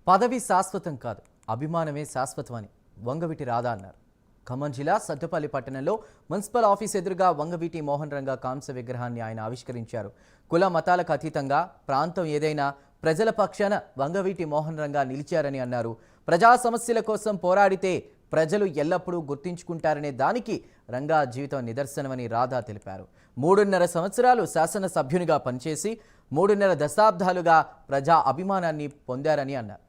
పదవి శాశ్వతం కాదు, అభిమానమే శాశ్వతమని వంగవీటి రాధా అన్నారు. ఖమ్మం జిల్లా సత్తుపల్లి పట్టణంలో మున్సిపల్ ఆఫీస్ ఎదురుగా వంగవీటి మోహన్ రంగ కాంస్య విగ్రహాన్ని ఆయన ఆవిష్కరించారు. కుల మతాలకు అతీతంగా ప్రాంతం ఏదైనా ప్రజల పక్షాన వంగవీటి మోహన్ రంగ నిలిచారని అన్నారు. ప్రజా సమస్యల కోసం పోరాడితే ప్రజలు ఎల్లప్పుడూ గుర్తించుకుంటారనే దానికి రంగా జీవితం నిదర్శనమని రాధా తెలిపారు. 3.5 సంవత్సరాలు శాసనసభ్యునిగా పనిచేసి 3.5 దశాబ్దాలుగా ప్రజా అభిమానాన్ని పొందారని అన్నారు.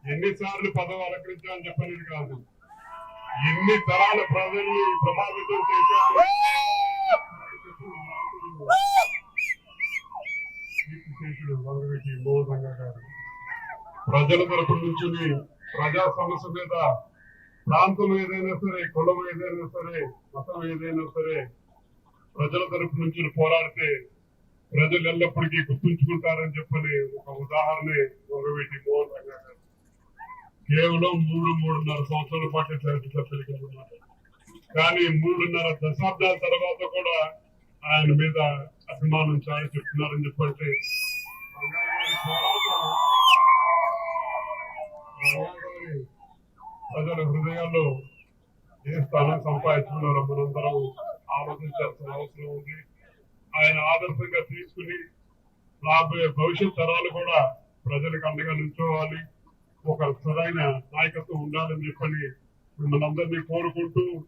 ఎన్నిసార్లు పదవి అలంకరించాలని చెప్పలేదు కాదు, ఎన్ని తరాల ప్రజల్ని ప్రభావితం చేశారు. వంగవీటి మోహన్ రంగ గారు ప్రజల తరపు నుంచి ప్రజా సమస్య మీద ప్రాంతం ఏదైనా సరే, కులం ఏదైనా సరే, మతం ఏదైనా సరే ప్రజల తరపు నుంచి పోరాడితే ప్రజలు ఎల్లప్పటికీ గుర్తుంచుకుంటారని చెప్పని ఒక ఉదాహరణే వంగవీటి మోహన్ రంగ గారు. కేవలం 3.5 సంవత్సరాల పాటు శాసనసభ్యులుగా ఉన్నారు. కానీ 3.5 దశాబ్దాల తర్వాత కూడా ఆయన మీద అభిమానం చాలా చెప్తున్నారని చెప్పంటే ప్రజల హృదయాల్లో ఏ స్థానం సంపాదించుకున్నారో మనందరం ఆలోచించాల్సిన అవసరం ఉంది. ఆయన ఆదర్శంగా తీసుకుని రాబోయే భవిష్యత్ తరాలు కూడా ప్రజలకు అండగా నిల్చోవాలి, ఒక సరైన నాయకత్వం ఉండాలని చెప్పని మనందరినీ కోరుకుంటూ